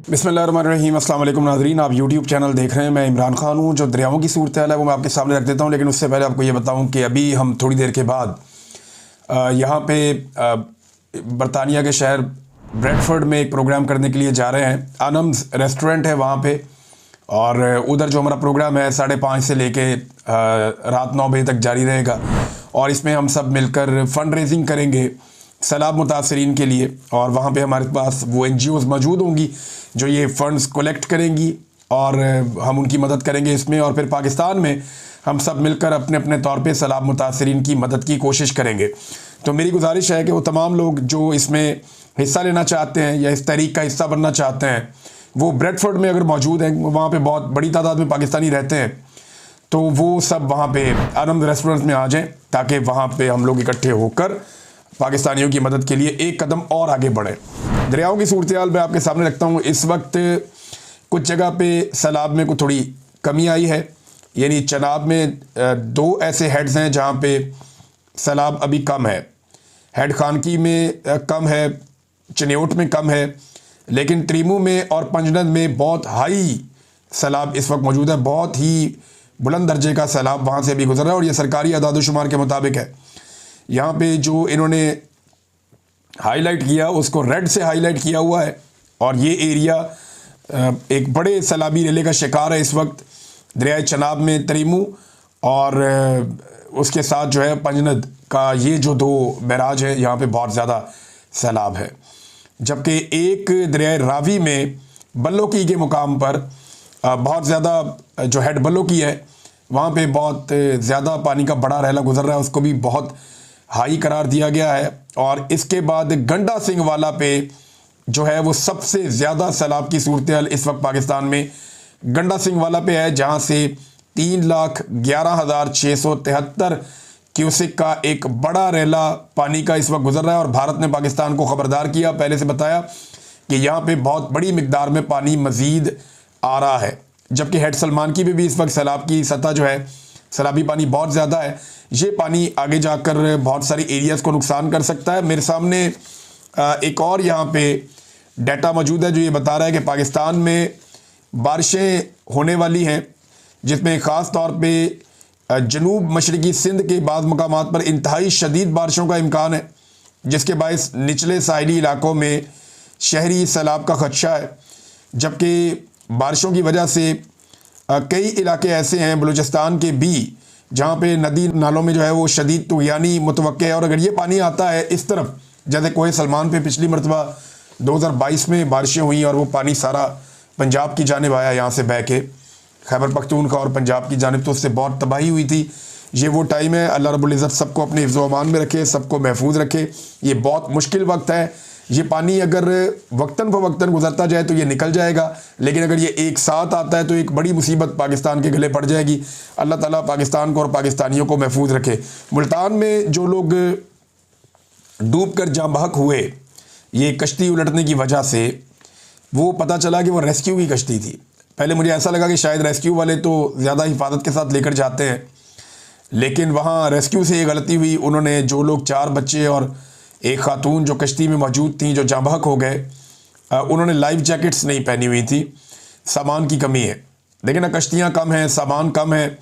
बिस्मिल्लाहिर्रहमानिर्रहीम। अस्सलाम वालेकुम नाज़रीन, आप यूट्यूब चैनल देख रहे हैं। मैं इमरान खान हूँ। जो दरियाओं की सूरत हाल है वो मैं आपके सामने रख देता हूँ, लेकिन उससे पहले आपको ये बताऊँ कि अभी हम थोड़ी देर के बाद यहाँ पे बरतानिया के शहर ब्रेडफोर्ड में एक प्रोग्राम करने के लिए जा रहे हैं। आनम्स रेस्टोरेंट है वहाँ पे, और उधर जो हमारा प्रोग्राम है 5:30 से लेके रात 9 बजे तक जारी रहेगा। और इसमें हम सब मिलकर फ़ंड रेजिंग करेंगे सैलाब मुतासरीन के लिए। और वहाँ पे हमारे पास वो NGOs मौजूद होंगी जो ये फ़ंड्स कलेक्ट करेंगी और हम उनकी मदद करेंगे इसमें। और फिर पाकिस्तान में हम सब मिलकर अपने अपने तौर पे सैलाब मुतासरीन की मदद की कोशिश करेंगे। तो मेरी गुजारिश है कि वो तमाम लोग जो इसमें हिस्सा लेना चाहते हैं या इस तहरीक का हिस्सा बनना चाहते हैं, वो ब्रेडफोर्ड में अगर मौजूद हैं, वहाँ पे बहुत बड़ी तादाद में पाकिस्तानी रहते हैं, तो वो सब वहाँ पे आनंद रेस्टोरेंट में आ जाएं, ताकि वहाँ पे हम लोग इकट्ठे होकर पाकिस्तानियों की मदद के लिए एक कदम और आगे बढ़े। दरियाओं की सूरत हाल मैं आपके सामने रखता हूँ। इस वक्त कुछ जगह पे सैलाब में कुछ थोड़ी कमी आई है, यानी चनाब में 2 ऐसे हेड्स हैं जहाँ पे सैलाब अभी कम है। हेड खानकी में कम है, चनेउट में कम है, लेकिन त्रीमू में और पंजनद में बहुत हाई सैलाब इस वक्त मौजूद है। बहुत ही बुलंद दर्जे का सैलाब वहाँ से अभी गुजर रहा है, और ये सरकारी अदाद-ओ-शुमार के मुताबिक है। यहाँ पे जो इन्होंने हाईलाइट किया उसको रेड से हाईलाइट किया हुआ है, और ये एरिया एक बड़े सैलाबी रेले का शिकार है इस वक्त। दरियाए चनाब में तरीमू और उसके साथ जो है पंजनद का ये जो 2 बैराज है, यहाँ पे बहुत ज़्यादा सैलाब है। जबकि एक दरियाए रावी में बल्लोकी के मुकाम पर बहुत ज़्यादा जो हेड बल्लोकी है, वहाँ पे बहुत ज़्यादा पानी का बड़ा रहला गुजर रहा है, उसको भी बहुत हाई करार दिया गया है। और इसके बाद गंडा सिंह वाला पे जो है वो सबसे ज़्यादा सैलाब की सूरत हाल इस वक्त पाकिस्तान में गंडा सिंह वाला पे है, जहाँ से 3,11,673 क्यूसिक का एक बड़ा रेला पानी का इस वक्त गुजर रहा है। और भारत ने पाकिस्तान को ख़बरदार किया, पहले से बताया कि यहाँ पे बहुत बड़ी मिकदार में पानी मज़ीद आ रहा है। जबकि हेड सलमान की भी इस वक्त सैलाब की सतह जो है, सैलाबी पानी बहुत ज़्यादा है। ये पानी आगे जाकर बहुत सारी एरियाज़ को नुकसान कर सकता है। मेरे सामने एक और यहाँ पे डाटा मौजूद है जो ये बता रहा है कि पाकिस्तान में बारिशें होने वाली हैं, जिसमें ख़ास तौर पे जनूब मशरक़ी सिंध के बाद मकामात पर इंतहाई शदीद बारिशों का इम्कान है, जिसके बायस निचले साहिली इलाकों में शहरी सैलाब का खदशा है। जबकि बारिशों की वजह से कई इलाके ऐसे हैं बलूचिस्तान के भी जहाँ पे नदी नालों में जो है वो शदीद तुग़यानी मुतवक्के है। और अगर ये पानी आता है इस तरफ, जैसे कोहे सलमान पे पिछली मरतबा 2022 में बारिशें हुई और वो पानी सारा पंजाब की जानिब आया, यहाँ से बह के खैबर पख्तूनख्वा और पंजाब की जानिब, तो उससे बहुत तबाही हुई थी। ये वो टाइम है, अल्लाह रब्बुल इज़्ज़त सबको अपने हिफ्ज़ व अमान में रखे, सबको महफूज रखे। ये बहुत मुश्किल वक्त है। ये पानी अगर वक्तन फ़वक्तन गुजरता जाए तो ये निकल जाएगा, लेकिन अगर ये एक साथ आता है तो एक बड़ी मुसीबत पाकिस्तान के गले पड़ जाएगी। अल्लाह ताला पाकिस्तान को और पाकिस्तानियों को महफूज रखे। मुल्तान में जो लोग डूब कर जाँ बहक हुए ये कश्ती उलटने की वजह से, वो पता चला कि वो रेस्क्यू की कश्ती थी। पहले मुझे ऐसा लगा कि शायद रेस्क्यू वाले तो ज़्यादा हिफाजत के साथ लेकर जाते हैं, लेकिन वहाँ रेस्क्यू से ये गलती हुई। उन्होंने जो लोग 4 बच्चे और एक खातून जो कश्ती में मौजूद थी, जो जाँ बहक हो गए, उन्होंने लाइफ जैकेट्स नहीं पहनी हुई थी। सामान की कमी है, देखिए ना, कश्तियाँ कम हैं, सामान कम है।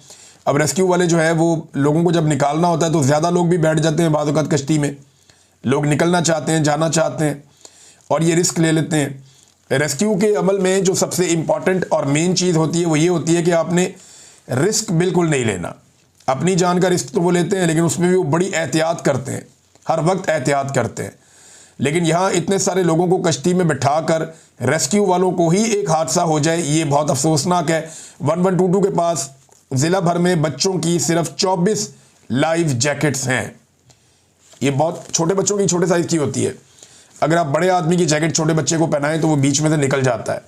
अब रेस्क्यू वाले जो है वो लोगों को जब निकालना होता है तो ज़्यादा लोग भी बैठ जाते हैं बाज़ औक़ात कश्ती में। लोग निकलना चाहते हैं, जाना चाहते हैं, और ये रिस्क ले लेते हैं। रेस्क्यू के अमल में जो सबसे इम्पॉर्टेंट और मेन चीज़ होती है वो ये होती है कि आपने रिस्क बिल्कुल नहीं लेना। अपनी जान का रिस्क तो वो लेते हैं, लेकिन उसमें भी वो बड़ी एहतियात करते हैं, हर वक्त एहतियात करते हैं। लेकिन यहाँ इतने सारे लोगों को कश्ती में बैठाकर रेस्क्यू वालों को ही एक हादसा हो जाए, ये बहुत अफसोसनाक है। 1122 के पास ज़िला भर में बच्चों की सिर्फ 24 लाइफ जैकेट्स हैं। ये बहुत छोटे बच्चों की, छोटे साइज़ की होती है। अगर आप बड़े आदमी की जैकेट छोटे बच्चे को पहनाएं तो वो बीच में से निकल जाता है।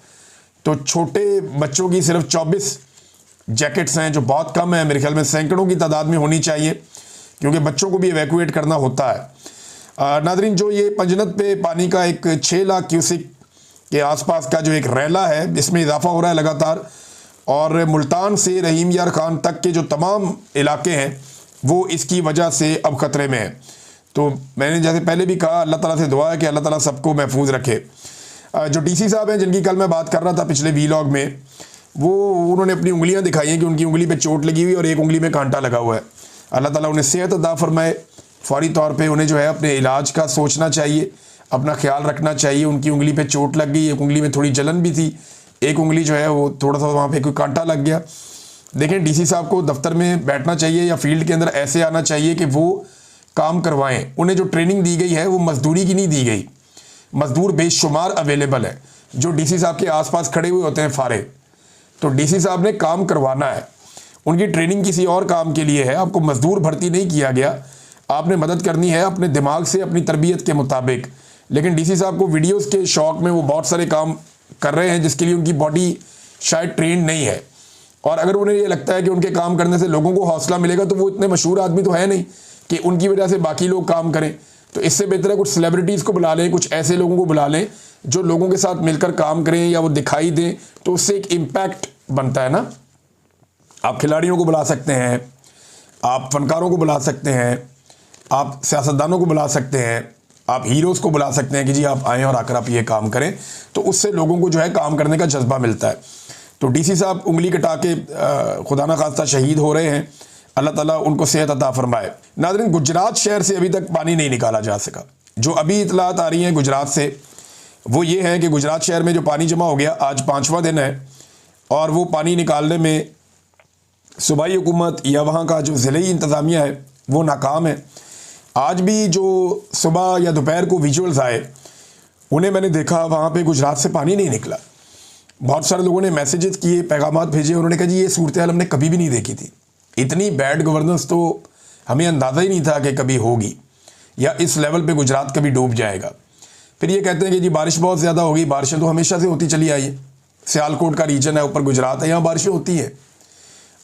तो छोटे बच्चों की सिर्फ 24 जैकेट्स हैं, जो बहुत कम है। मेरे ख्याल में सैकड़ों की तादाद में होनी चाहिए, क्योंकि बच्चों को भी इवैक्यूएट करना होता है। नादरीन, जो ये पंजनद पे पानी का एक 6 लाख क्यूसिक के आसपास का जो एक रेला है, इसमें इजाफा हो रहा है लगातार, और मुल्तान से रहीम यार खान तक के जो तमाम इलाके हैं वो इसकी वजह से अब ख़तरे में है। तो मैंने जैसे पहले भी कहा, अल्लाह ताला से दुआ है कि अल्लाह ताला सबको महफूज रखे। जो डीसी साहब हैं जिनकी कल मैं बात कर रहा था पिछले वीलॉग में, वो उन्होंने अपनी उंगलियां दिखाई हैं कि उनकी उंगली पे चोट लगी हुई और एक उंगली में कांटा लगा हुआ है। अल्लाह ताला उन्हें सेहत अता फरमाए। फौरी तौर पे उन्हें जो है अपने इलाज का सोचना चाहिए, अपना ख्याल रखना चाहिए। उनकी उंगली पे चोट लग गई, एक उंगली में थोड़ी जलन भी थी, एक उंगली जो है वो थोड़ा सा वहाँ पे कोई कांटा लग गया। देखें, डीसी साहब को दफ्तर में बैठना चाहिए या फील्ड के अंदर ऐसे आना चाहिए कि वो काम करवाएं। उन्हें जो ट्रेनिंग दी गई है वो मजदूरी की नहीं दी गई। मजदूर बेशुमार अवेलेबल है जो डीसी साहब के आसपास खड़े हुए होते हैं फारे। तो डीसी साहब ने काम करवाना है, उनकी ट्रेनिंग किसी और काम के लिए है। आपको मजदूर भर्ती नहीं किया गया, आपने मदद करनी है अपने दिमाग से, अपनी तरबियत के मुताबिक। लेकिन डीसी साहब को वीडियोस के शौक में वो बहुत सारे काम कर रहे हैं जिसके लिए उनकी बॉडी शायद ट्रेंड नहीं है। और अगर उन्हें ये लगता है कि उनके काम करने से लोगों को हौसला मिलेगा, तो वो इतने मशहूर आदमी तो है नहीं कि उनकी वजह से बाकी लोग काम करें। तो इससे बेहतर है कुछ सेलिब्रिटीज़ को बुला लें, कुछ ऐसे लोगों को बुला लें जो लोगों के साथ मिलकर काम करें या वो दिखाई दें, तो उससे एक इम्पैक्ट बनता है ना। आप खिलाड़ियों को बुला सकते हैं, आप फनकारों को बुला सकते हैं, आप सियासतदानों को बुला सकते हैं, आप हीरोज़ को बुला सकते हैं कि जी आप आएँ और आकर आप ये काम करें। तो उससे लोगों को जो है काम करने का जज्बा मिलता है। तो डीसी साहब उंगली कटा के खुदा ना खास्ता शहीद हो रहे हैं। अल्लाह ताला उनको सेहत अता फरमाए। नाज़रीन, गुजरात शहर से अभी तक पानी नहीं निकाला जा सका। जो अभी इतलात आ रही हैं गुजरात से वो ये है कि गुजरात शहर में जो पानी जमा हो गया, आज 5वां दिन है और वो पानी निकालने में सूबाई हुकूमत या वहाँ का जो ज़िले इंतज़ामिया है वो नाकाम है। आज भी जो सुबह या दोपहर को विजुअल्स आए उन्हें मैंने देखा, वहाँ पे गुजरात से पानी नहीं निकला। बहुत सारे लोगों ने मैसेजेस किए, पैगामात भेजे, उन्होंने कहा जी ये सूरत हाल हमने कभी भी नहीं देखी थी। इतनी बैड गवर्नेंस तो हमें अंदाज़ा ही नहीं था कि कभी होगी या इस लेवल पे गुजरात कभी डूब जाएगा। फिर ये कहते हैं कि जी बारिश बहुत ज़्यादा होगी। बारिशें तो हमेशा से होती चली आई है, सियालकोट का रीजन है, ऊपर गुजरात है, यहाँ बारिशें होती हैं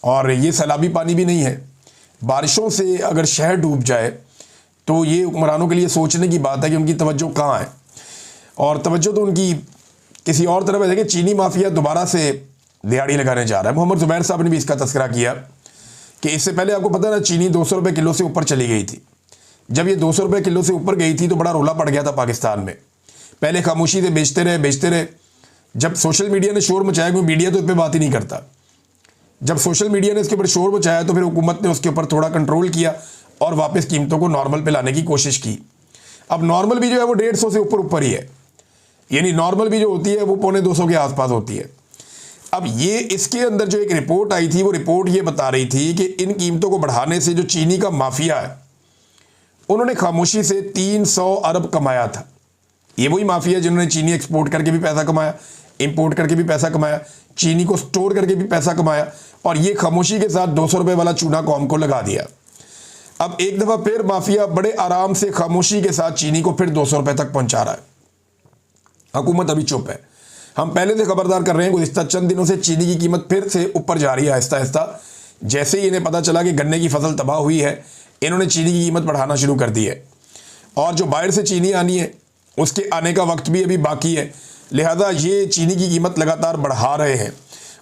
और ये सैलाबी पानी भी नहीं है। बारिशों से अगर शहर डूब जाए तो ये हुक्मरानों के लिए सोचने की बात है कि उनकी तवज्जो कहाँ है, और तवज्जो तो उनकी किसी और तरफ है। देखिए, चीनी माफिया दोबारा से दिहाड़ी लगाने जा रहा है। मोहम्मद जुबैर साहब ने भी इसका तस्करा किया कि इससे पहले आपको पता है ना, चीनी 200 रुपये किलो से ऊपर चली गई थी। जब ये 200 रुपये किलो से ऊपर गई थी तो बड़ा रोला पड़ गया था पाकिस्तान में। पहले खामोशी से बेचते रहे। जब सोशल मीडिया ने शोर मचाया, क्योंकि मीडिया तो इस पर बात ही नहीं करता, जब सोशल मीडिया ने इसके ऊपर शोर मचाया तो फिर हुकूमत ने उसके ऊपर थोड़ा कंट्रोल किया और वापस कीमतों को नॉर्मल पे लाने की कोशिश की। अब नॉर्मल भी जो है वो 150 से ऊपर ही है, यानी नॉर्मल भी जो होती है वो 250 के आसपास होती है। अब ये इसके अंदर जो एक रिपोर्ट आई थी, वो रिपोर्ट ये बता रही थी कि इन कीमतों को बढ़ाने से जो चीनी का माफिया है उन्होंने खामोशी से 300 अरब कमाया था। ये वही माफिया जिन्होंने चीनी एक्सपोर्ट करके भी पैसा कमाया, इंपोर्ट करके भी पैसा कमाया, चीनी को स्टोर करके भी पैसा कमाया, और ये खामोशी के साथ 200 रुपये वाला चूना कौम को लगा दिया। अब एक दफ़ा फिर माफिया बड़े आराम से खामोशी के साथ चीनी को फिर 200 रुपये तक पहुंचा रहा है। हुकूमत अभी चुप है। हम पहले से खबरदार कर रहे हैं, गुज़िश्ता चंद दिनों से चीनी की कीमत फिर से ऊपर जा रही है आहिस्ता आहिस्ता। जैसे ही इन्हें पता चला कि गन्ने की फसल तबाह हुई है, इन्होंने चीनी की कीमत बढ़ाना शुरू कर दी है। और जो बाहर से चीनी आनी है उसके आने का वक्त भी अभी बाकी है, लिहाजा ये चीनी की कीमत लगातार बढ़ा रहे हैं।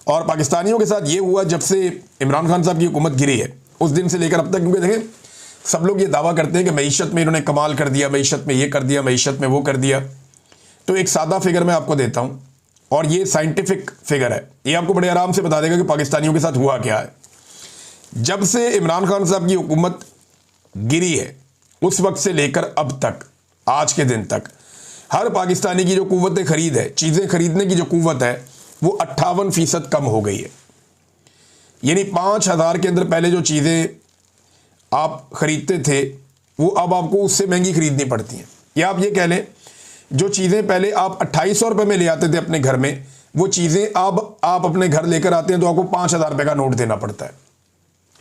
और पाकिस्तानियों के साथ ये हुआ जब से इमरान खान साहब की हुकूमत गिरी है, उस दिन से लेकर अब तक। क्योंकि देखें, सब लोग ये दावा करते हैं कि मईशत में इन्होंने कमाल कर दिया, मईशत में ये कर दिया, मईशत में वो कर दिया। तो एक सादा फिगर मैं आपको देता हूँ और ये साइंटिफिक फिगर है, ये आपको बड़े आराम से बता देगा कि पाकिस्तानियों के साथ हुआ क्या है। जब से इमरान खान साहब की हुकूमत गिरी है उस वक्त से लेकर अब तक, आज के दिन तक, हर पाकिस्तानी की जो कुव्वत खरीद है, चीज़ें खरीदने की जो कुव्वत है, वो 58% कम हो गई है। यानी 5000 के अंदर पहले जो चीज़ें आप ख़रीदते थे वो अब आपको उससे महंगी खरीदनी पड़ती हैं। या आप ये कह लें, जो चीज़ें पहले आप 2800 रुपये में ले आते थे अपने घर में, वो चीज़ें अब आप अपने घर लेकर आते हैं तो आपको 5000 रुपये का नोट देना पड़ता है।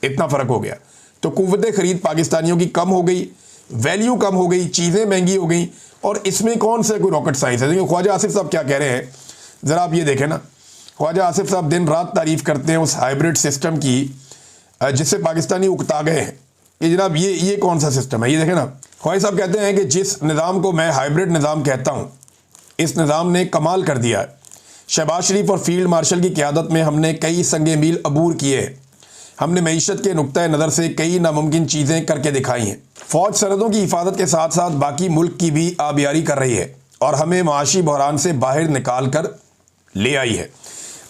इतना फ़र्क हो गया। तो कुव्वत खरीद पाकिस्तानियों की कम हो गई, वैल्यू कम हो गई, चीज़ें महंगी हो गई। और इसमें कौन सा कोई रॉकेट साइंस है? देखिए, ख्वाजा आसिफ साहब क्या कह रहे हैं, ज़रा आप ये देखें ना। ख्वाजा आसिफ साहब दिन रात तारीफ़ करते हैं उस हाइब्रिड सिस्टम की जिससे पाकिस्तानी उकता गए हैं। ये जनाब ये कौन सा सिस्टम है? ये देखें ना, ख्वाजा साहब कहते हैं कि जिस निज़ाम को मैं हाइब्रिड निज़ाम कहता हूँ, इस निज़ाम ने कमाल कर दिया है। शहबाज शरीफ और फील्ड मार्शल की क़यादत में हमने कई संगे मील अबूर किए हैं। हमने मईशत के नुक्ता नज़र से कई नामुमकिन चीज़ें करके दिखाई हैं। फ़ौज सरहदों की हिफाजत के साथ साथ बाकी मुल्क की भी आबियारी कर रही है और हमें माशी बहरान से बाहर निकाल कर ले आई है।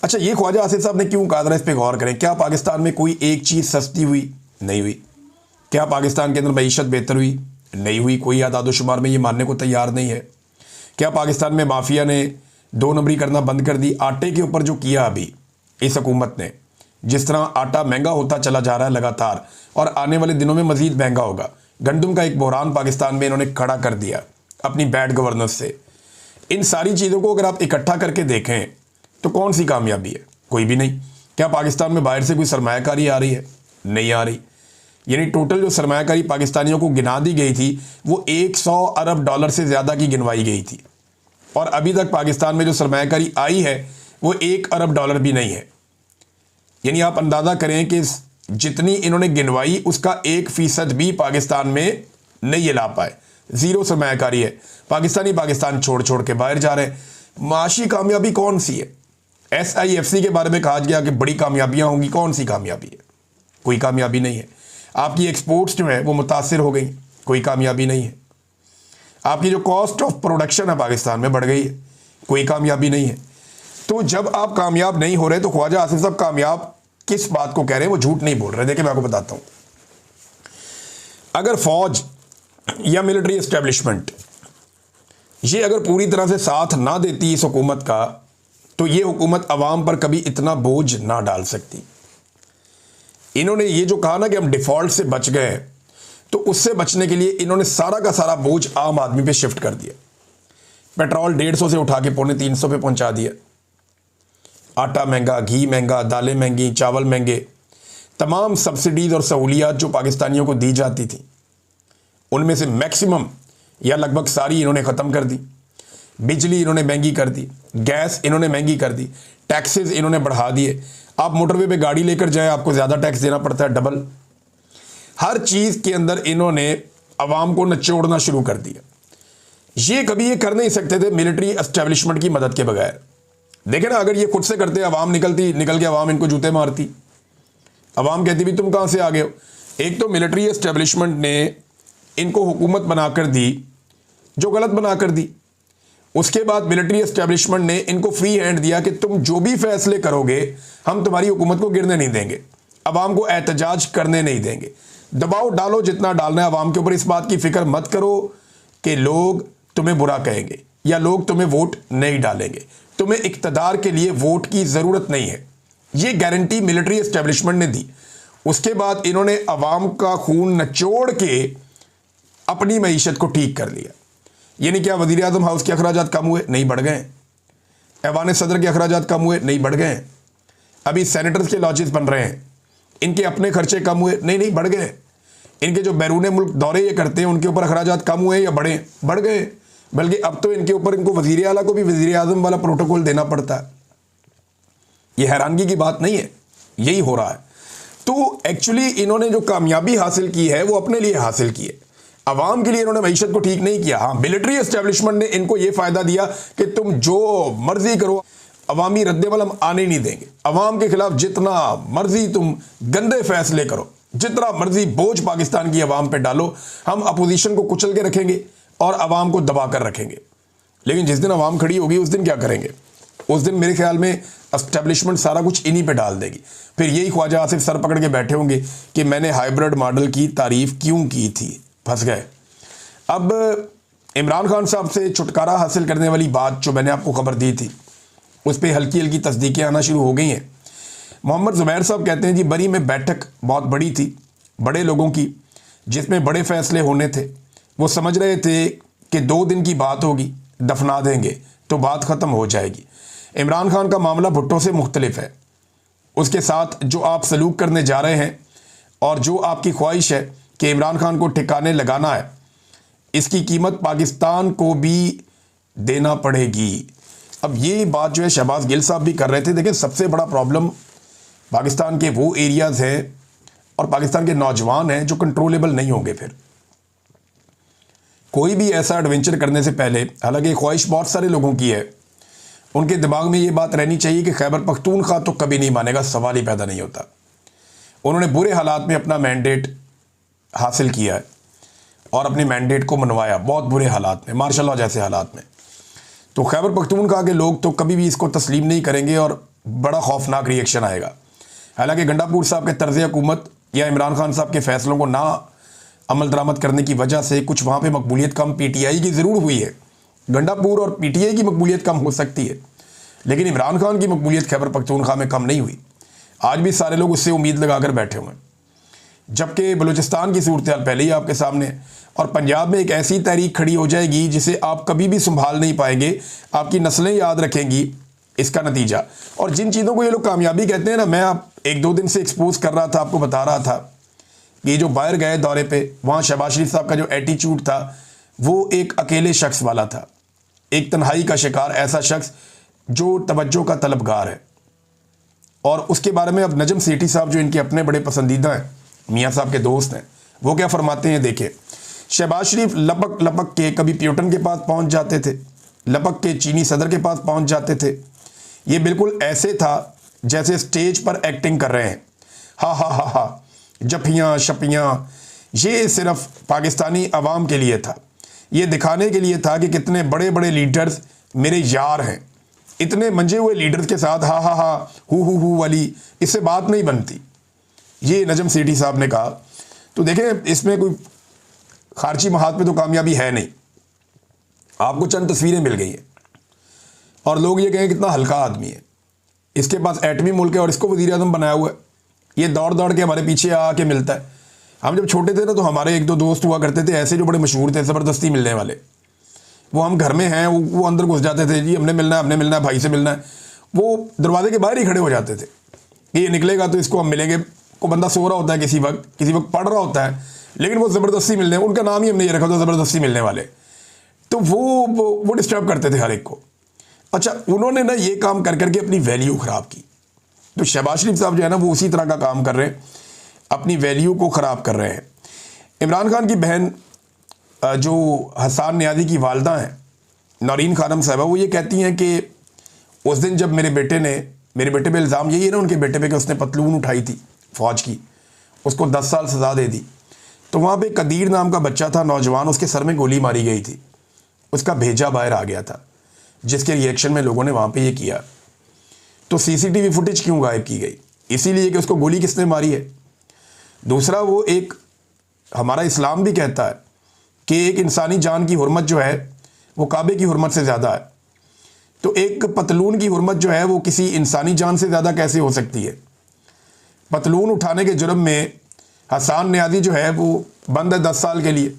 अच्छा, ये ख्वाजा आसिफ साहब ने क्यों कहा, जरा इस पर गौर करें। क्या पाकिस्तान में कोई एक चीज़ सस्ती हुई? नहीं हुई। क्या पाकिस्तान के अंदर मईशत बेहतर हुई? नहीं हुई। कोई आदादोशुमार में ये मानने को तैयार नहीं है। क्या पाकिस्तान में माफिया ने 2 नंबरी करना बंद कर दी? आटे के ऊपर जो किया अभी इस हुकूमत ने, जिस तरह आटा महंगा होता चला जा रहा है लगातार, और आने वाले दिनों में मजीद महंगा होगा। गंदम का एक बहरान पाकिस्तान में इन्होंने खड़ा कर दिया अपनी बैड गवर्नेंस से। इन सारी चीज़ों को अगर आप इकट्ठा करके देखें तो कौन सी कामयाबी है? कोई भी नहीं। क्या पाकिस्तान में बाहर से कोई सरमायाकारी आ रही है? नहीं आ रही। यानी टोटल जो सरमायाकारी पाकिस्तानियों को गिना दी गई थी वो 100 अरब डॉलर से ज़्यादा की गिनवाई गई थी, और अभी तक पाकिस्तान में जो सरमायाकारी आई है वो 1 अरब डॉलर भी नहीं है। यानी आप अंदाज़ा करें कि जितनी इन्होंने गिनवाई उसका 1% भी पाकिस्तान में नहीं ये ला पाए। ज़ीरो सरमायाकारी है। पाकिस्तानी पाकिस्तान छोड़ छोड़ के बाहर जा रहे हैं। माशी कामयाबी कौन सी है? SIFC के बारे में कहा गया कि बड़ी कामयाबियां होंगी। कौन सी कामयाबी है? कोई कामयाबी नहीं है। आपकी एक्सपोर्ट्स जो है वो मुतासिर हो गई, कोई कामयाबी नहीं है। आपकी जो कॉस्ट ऑफ प्रोडक्शन है पाकिस्तान में बढ़ गई है, कोई कामयाबी नहीं है। तो जब आप कामयाब नहीं हो रहे तो ख्वाजा आसिफ साहब कामयाब किस बात को कह रहे हैं? वो झूठ नहीं बोल रहे। देखिए, मैं आपको बताता हूं, अगर फौज या मिलिट्री एस्टेब्लिशमेंट ये अगर पूरी तरह से साथ ना देती इस हुकूमत का, तो ये हुकूमत अवाम पर कभी इतना बोझ ना डाल सकती। इन्होंने ये जो कहा ना कि हम डिफॉल्ट से बच गए, तो उससे बचने के लिए इन्होंने सारा का सारा बोझ आम आदमी पे शिफ्ट कर दिया। पेट्रोल 150 से उठा के 250 पे पहुंचा दिया। आटा महंगा, घी महंगा, दालें महंगी, चावल महंगे। तमाम सब्सिडीज और सहूलियात जो पाकिस्तानियों को दी जाती थी उनमें से मैक्सिमम या लगभग सारी इन्होंने ख़त्म कर दी। बिजली इन्होंने महंगी कर दी, गैस इन्होंने महंगी कर दी, टैक्सेस इन्होंने बढ़ा दिए। आप मोटरवे पे गाड़ी लेकर जाए आपको ज़्यादा टैक्स देना पड़ता है, डबल। हर चीज़ के अंदर इन्होंने अवाम को नचोड़ना शुरू कर दिया। ये कभी ये कर नहीं सकते थे मिलिट्री एस्टेब्लिशमेंट की मदद के बगैर। देखे ना, अगर ये खुद से करते अवाम निकल के अवाम इनको जूते मारती। अवाम कहती भी तुम कहाँ से आ गए हो। एक तो मिलिट्री एस्टेब्लिशमेंट ने इनको हुकूमत बनाकर दी जो गलत बनाकर दी। उसके बाद मिलिट्री एस्टेब्लिशमेंट ने इनको फ्री हैंड दिया कि तुम जो भी फैसले करोगे हम तुम्हारी हुकूमत को गिरने नहीं देंगे, अवाम को एहतजाज करने नहीं देंगे। दबाव डालो जितना डालना है अवाम के ऊपर। इस बात की फिक्र मत करो कि लोग तुम्हें बुरा कहेंगे या लोग तुम्हें वोट नहीं डालेंगे। तुम्हें इक़्तिदार के लिए वोट की ज़रूरत नहीं है। ये गारंटी मिलिट्री एस्टेब्लिशमेंट ने दी। उसके बाद इन्होंने अवाम का खून नचोड़ के अपनी मईशत को ठीक कर लिया। यानी क्या वज़ीर आज़म हाउस के अखराजात कम हुए? नहीं, बढ़ गए। ऐवान सदर के अखराजात कम हुए? नहीं, बढ़ गए। अभी सेनेटर्स के लॉजेस बन रहे हैं, इनके अपने खर्चे कम हुए? नहीं, बढ़ गए। इनके जो बैरून मुल्क दौरे ये करते हैं उनके ऊपर अखराजात कम हुए या बढ़े? बढ़ गए। बल्कि अब तो इनके ऊपर इनको वज़ीर आला को भी वज़ीर आज़म वाला प्रोटोकॉल देना पड़ता है। ये हैरानगी की बात नहीं है, यही हो रहा है। तो एक्चुअली इन्होंने जो कामयाबी हासिल की है वो अपने लिए हासिल की है, अवाम के लिए इन्होंने मईशत को ठीक नहीं किया। हाँ, मिलिट्री एस्टेब्लिशमेंट ने इनको ये फ़ायदा दिया कि तुम जो मर्जी करो, अवामी रद्देमल हम आने नहीं देंगे। अवाम के खिलाफ जितना मर्जी तुम गंदे फैसले करो, जितना मर्जी बोझ पाकिस्तान की अवाम पे डालो, हम अपोजिशन को कुचल के रखेंगे और अवाम को दबा कर रखेंगे। लेकिन जिस दिन अवाम खड़ी होगी उस दिन क्या करेंगे? उस दिन मेरे ख्याल में एस्टेब्लिशमेंट सारा कुछ इन्हीं पे डाल देगी। फिर यही ख्वाजा आसिफ सर पकड़ के बैठे होंगे कि मैंने हाइब्रिड मॉडल की तारीफ क्यों की थी। फंस गए। अब इमरान खान साहब से छुटकारा हासिल करने वाली बात जो मैंने आपको खबर दी थी उस पर हल्की हल्की तस्दीकें आना शुरू हो गई हैं। मोहम्मद ज़ुबैर साहब कहते हैं जी बरी में बैठक बहुत बड़ी थी, बड़े लोगों की, जिसमें बड़े फैसले होने थे। वो समझ रहे थे कि 2 दिन की बात होगी, दफना देंगे तो बात ख़त्म हो जाएगी। इमरान खान का मामला भुट्टो से मुख्तलिफ है। उसके साथ जो आप सलूक करने जा रहे हैं और जो आपकी ख्वाहिश है कि इमरान खान को ठिकाने लगाना है, इसकी कीमत पाकिस्तान को भी देना पड़ेगी। अब ये बात जो है शहबाज गिल साहब भी कर रहे थे। देखिए, सबसे बड़ा प्रॉब्लम पाकिस्तान के वो एरियाज़ हैं और पाकिस्तान के नौजवान हैं जो कंट्रोलेबल नहीं होंगे। फिर कोई भी ऐसा एडवेंचर करने से पहले, हालांकि ख्वाहिश बहुत सारे लोगों की है, उनके दिमाग में ये बात रहनी चाहिए कि खैबर पख्तूनख्वा तो कभी नहीं मानेगा, सवाल ही पैदा नहीं होता। उन्होंने बुरे हालात में अपना मैंडेट हासिल किया है और अपने मैंडेट को मनवाया, बहुत बुरे हालात में, मार्शल लॉ जैसे हालात में। तो खैबर पख्तूनख्वा के लोग तो कभी भी इसको तस्लीम नहीं करेंगे और बड़ा खौफनाक रिएक्शन आएगा। हालांकि गंडापुर साहब के तर्ज हुकूमत या इमरान खान साहब के फैसलों को ना अमल दरामद करने की वजह से कुछ वहाँ पे मकबूलियत कम पीटीआई की ज़रूर हुई है। गंडापुर और पीटीआई की मकबूलियत कम हो सकती है, लेकिन इमरान खान की मकबूलियत खैबर पख्तूनख्वा में कम नहीं हुई। आज भी सारे लोग उससे उम्मीद लगाकर बैठे हुए हैं, जबकि बलूचिस्तान की सूरत हाल पहले ही आपके सामने है और पंजाब में एक ऐसी तहरीक खड़ी हो जाएगी जिसे आप कभी भी संभाल नहीं पाएंगे, आपकी नस्लें याद रखेंगी इसका नतीजा। और जिन चीज़ों को ये लोग कामयाबी कहते हैं ना, मैं आप 1-2 दिन से एक्सपोज कर रहा था, आपको बता रहा था कि जो बाहर गए दौरे पे, वहाँ शहबाज शरीफ साहब का जो एटीट्यूड था वो एक अकेले शख्स वाला था, एक तन्हाई का शिकार, ऐसा शख्स जो तवज्जो का तलबगार है। और उसके बारे में अब नजम सेठी साहब जो इनके अपने बड़े पसंदीदा हैं, मियाँ साहब के दोस्त हैं, वो क्या फरमाते हैं देखें। शहबाज शरीफ लपक लपक के कभी प्यूटन के पास पहुंच जाते थे, लपक के चीनी सदर के पास पहुंच जाते थे। ये बिल्कुल ऐसे था जैसे स्टेज पर एक्टिंग कर रहे हैं, हा हा हा हा, जफियाँ शपियाँ। ये सिर्फ पाकिस्तानी अवाम के लिए था, ये दिखाने के लिए था कि कितने बड़े बड़े लीडर्स मेरे यार हैं। इतने मंजे हुए लीडर्स के साथ हा हा हा हु वाली इससे बात नहीं बनती, ये नजम सेठी साहब ने कहा। तो देखें, इसमें कोई खारची महात पे तो कामयाबी है नहीं, आपको चंद तस्वीरें मिल गई हैं और लोग ये कहें कितना हल्का आदमी है, इसके पास एटमी मुल्क है और इसको वज़ीर आज़म बनाया हुआ है, ये दौड़ दौड़ के हमारे पीछे आके मिलता है। हम जब छोटे थे ना तो हमारे 1-2 दोस्त हुआ करते थे ऐसे जो बड़े मशहूर थे, ज़बरदस्ती मिलने वाले। वो हम घर में हैं, वो अंदर घुस जाते थे, जी हमने मिलना है, भाई से मिलना है। वो दरवाजे के बाहर ही खड़े हो जाते थे कि ये निकलेगा तो इसको हम मिलेंगे। को बंदा सो रहा होता है, किसी वक्त पढ़ रहा होता है, लेकिन वो ज़बरदस्ती मिलने, उनका नाम ही हमने ये रखा था ज़बरदस्ती मिलने वाले। तो वो डिस्टर्ब करते थे हर एक को। अच्छा, उन्होंने ना ये काम कर करके अपनी वैल्यू ख़राब की। तो शहबाज शरीफ साहब जो है ना वो उसी तरह का काम कर रहे हैं, अपनी वैल्यू को ख़राब कर रहे हैं। इमरान खान की बहन जो हसन नियाज़ी की वालदा हैं, नौरीन खानम साहबा, वो ये कहती हैं कि उस दिन जब मेरे बेटे पे इल्ज़ाम यही है ना उनके बेटे पे कि उसने पतलून उठाई थी फ़ौज की, उसको 10 साल सज़ा दे दी। तो वहाँ पे कदीर नाम का बच्चा था, नौजवान, उसके सर में गोली मारी गई थी, उसका भेजा बाहर आ गया था, जिसके रिएक्शन में लोगों ने वहाँ पे ये किया। तो सीसीटीवी फुटेज क्यों गायब की गई? इसीलिए कि उसको गोली किसने मारी है। दूसरा, वो एक हमारा इस्लाम भी कहता है कि एक इंसानी जान की हुर्मत जो है वो काबे की हुर्मत से ज़्यादा है। तो एक पतलून की हुर्मत जो है वो किसी इंसानी जान से ज़्यादा कैसे हो सकती है? पतलून उठाने के जुर्म में हसन नियाज़ी जो है वो बंद है 10 साल के लिए,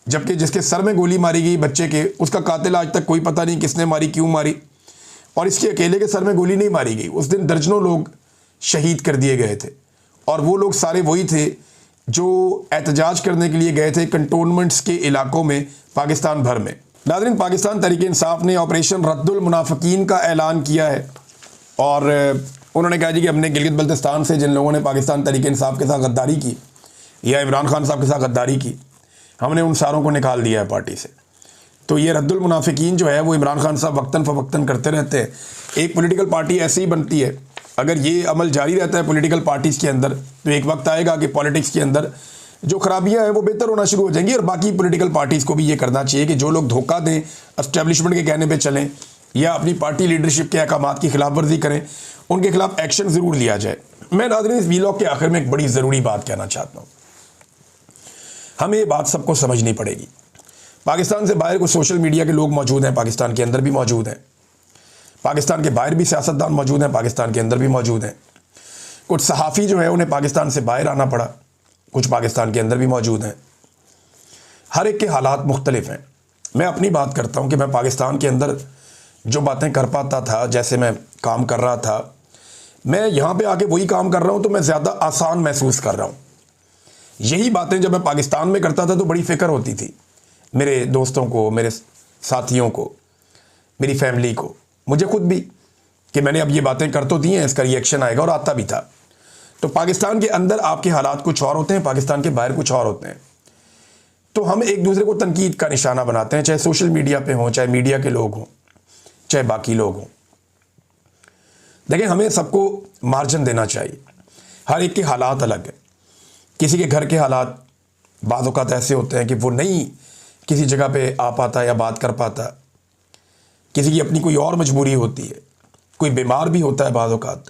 जबकि जिसके सर में गोली मारी गई बच्चे के, उसका कातिल आज तक कोई पता नहीं किसने मारी, क्यों मारी। और इसके अकेले के सर में गोली नहीं मारी गई, उस दिन दर्जनों लोग शहीद कर दिए गए थे और वो लोग सारे वही थे जो एहतजाज करने के लिए गए थे कंटोनमेंट्स के इलाकों में पाकिस्तान भर में। नाज़रीन, पाकिस्तान तहरीक इंसाफ ने ऑपरेशन रद्दुल मुनाफिकीन का ऐलान किया है और उन्होंने कहा जी कि हमने गिलगित बल्तिस्तान से जिन लोगों ने पाकिस्तान तहरीक इंसाफ के साथ गद्दारी की या इमरान खान साहब के साथ गद्दारी की, हमने उन सारों को निकाल दिया है पार्टी से। तो ये रद्दुल मुनाफिकीन जो है वो इमरान खान साहब वक्तन फ़वक्तन करते रहते हैं। एक पॉलिटिकल पार्टी ऐसे ही बनती है, अगर ये अमल जारी रहता है पॉलिटिकल पार्टीज़ के अंदर तो एक वक्त आएगा कि पॉलिटिक्स के अंदर जो खराबियां हैं वो बेहतर होना शुरू हो जाएंगी। और बाकी पॉलिटिकल पार्टीज़ को भी ये करना चाहिए कि जो लोग धोखा दें, एस्टेब्लिशमेंट के कहने पे चलें या अपनी पार्टी लीडरशिप के अहकामात की खिलाफ वर्जी करें, उनके खिलाफ एक्शन ज़रूर लिया जाए। मैं नाज़रीन इस वीलॉग के आखिर में एक बड़ी ज़रूरी बात कहना चाहता हूँ। हमें ये बात सबको समझनी पड़ेगी। पाकिस्तान से बाहर कुछ सोशल मीडिया के लोग मौजूद हैं, पाकिस्तान के अंदर भी मौजूद हैं, पाकिस्तान के बाहर भी सियासतदान मौजूद हैं, पाकिस्तान के अंदर भी मौजूद हैं। कुछ सहाफ़ी जो है उन्हें पाकिस्तान से बाहर आना पड़ा, कुछ पाकिस्तान के अंदर भी मौजूद हैं। हर एक के हालात मुख्तलिफ हैं। मैं अपनी बात करता हूँ कि मैं पाकिस्तान के अंदर जो बातें कर पाता था, जैसे मैं काम कर रहा था, मैं यहाँ पे आके वही काम कर रहा हूँ तो मैं ज़्यादा आसान महसूस कर रहा हूँ। यही बातें जब मैं पाकिस्तान में करता था तो बड़ी फ़िक्र होती थी मेरे दोस्तों को, मेरे साथियों को, मेरी फैमिली को, मुझे खुद भी, कि मैंने अब ये बातें कर तो दी हैं, इसका रिएक्शन आएगा, और आता भी था। तो पाकिस्तान के अंदर आपके हालात कुछ और होते हैं, पाकिस्तान के बाहर कुछ और होते हैं। तो हम एक दूसरे को तनकीद का निशाना बनाते हैं, चाहे सोशल मीडिया पे हों, चाहे मीडिया के लोग हों, चाहे बाकी लोग हों। देखिए, हमें सबको मार्जिन देना चाहिए। हर एक के हालात अलग है। किसी के घर के हालात बाज़ औक़ात ऐसे होते हैं कि वो नहीं किसी जगह पे आ पाता या बात कर पाता, किसी की अपनी कोई और मजबूरी होती है, कोई बीमार भी होता है बाज़ औक़ात,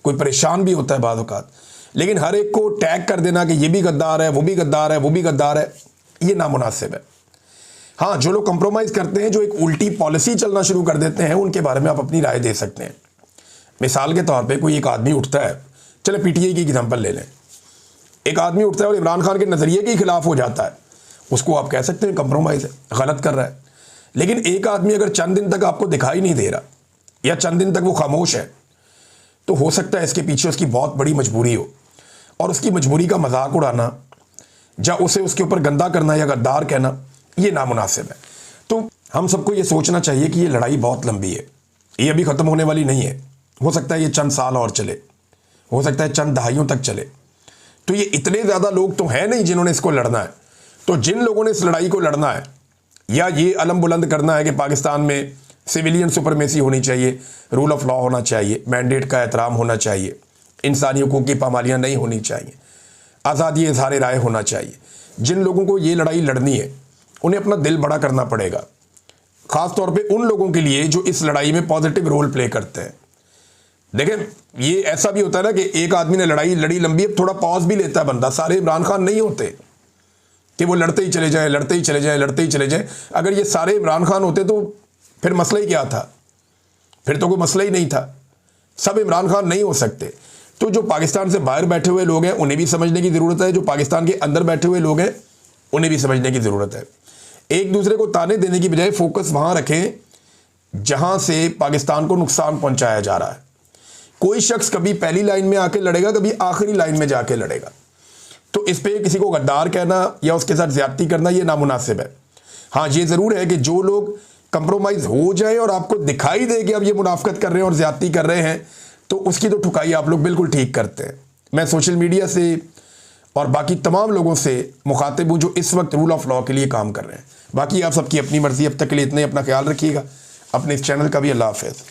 कोई परेशान भी होता है बाज़ औक़ात, लेकिन हर एक को टैग कर देना कि ये भी गद्दार है, वो भी गद्दार है, वो भी गद्दार है, ये नामुनासिब है। हाँ, जो लोग कंप्रोमाइज़ करते हैं, जो एक उल्टी पॉलिसी चलना शुरू कर देते हैं, उनके बारे में आप अपनी राय दे सकते हैं। मिसाल के तौर पे कोई एक आदमी उठता है, चले पीटीआई की एग्जांपल ले लें, एक आदमी उठता है और इमरान खान के नज़रिए के खिलाफ हो जाता है, उसको आप कह सकते हैं कंप्रोमाइज़ है, गलत कर रहा है। लेकिन एक आदमी अगर चंद दिन तक आपको दिखाई नहीं दे रहा या चंद दिन तक वो खामोश है, तो हो सकता है इसके पीछे उसकी बहुत बड़ी मजबूरी हो, और उसकी मजबूरी का मजाक उड़ाना या उसे उसके ऊपर गंदा करना या गद्दार कहना, ये नामुनासिब है। तो हम सबको ये सोचना चाहिए कि ये लड़ाई बहुत लंबी है, ये अभी ख़त्म होने वाली नहीं है। हो सकता है ये चंद साल और चले, हो सकता है चंद दहाइयों तक चले। तो ये इतने ज़्यादा लोग तो हैं नहीं जिन्होंने इसको लड़ना है। तो जिन लोगों ने इस लड़ाई को लड़ना है या ये अलम बुलंद करना है कि पाकिस्तान में सिविलियन सुपरमेसी होनी चाहिए, रूल ऑफ लॉ होना चाहिए, मैंडेट का एहतराम होना चाहिए, इंसानी हुकूक की पामालियाँ नहीं होनी चाहिए, आज़ादी इज़हार राय होना चाहिए, जिन लोगों को ये लड़ाई लड़नी है उन्हें अपना दिल बड़ा करना पड़ेगा। ख़ास तौर पे उन लोगों के लिए जो इस लड़ाई में पॉजिटिव रोल प्ले करते हैं। देखें, ये ऐसा भी होता है ना कि एक आदमी ने लड़ाई लड़ी लंबी, अब थोड़ा पॉज भी लेता है बंदा। सारे इमरान खान नहीं होते कि वो लड़ते ही चले जाए, लड़ते ही चले जाए, लड़ते ही चले जाए। अगर ये सारे इमरान खान होते तो फिर मसला ही क्या था? फिर तो कोई मसला ही नहीं था। सब इमरान खान नहीं हो सकते। तो जो पाकिस्तान से बाहर बैठे हुए लोग हैं उन्हें भी समझने की ज़रूरत है, जो पाकिस्तान के अंदर बैठे हुए लोग हैं उन्हें भी समझने की ज़रूरत है। एक दूसरे को ताने देने की बजाय फोकस वहाँ रखें जहाँ से पाकिस्तान को नुकसान पहुँचाया जा रहा है। कोई शख्स कभी पहली लाइन में आके लड़ेगा, कभी आखिरी लाइन में जाके लड़ेगा। तो इस पे किसी को गद्दार कहना या उसके साथ ज्यादती करना ये नामुनासिब है। हाँ, ये ज़रूर है कि जो लोग कंप्रोमाइज़ हो जाए और आपको दिखाई दे कि अब ये मुनाफकत कर रहे हैं और ज्यादती कर रहे हैं, तो उसकी तो ठुकाई आप लोग बिल्कुल ठीक करते हैं। मैं सोशल मीडिया से और बाकी तमाम लोगों से मुखातिब हूँ जो इस वक्त रूल ऑफ लॉ के लिए काम कर रहे हैं। बाकी आप सबकी अपनी मर्ज़ी। अब तक के लिए इतने, अपना ख्याल रखिएगा, अपने इस चैनल का भी। अल्लाह हाफ़िज़।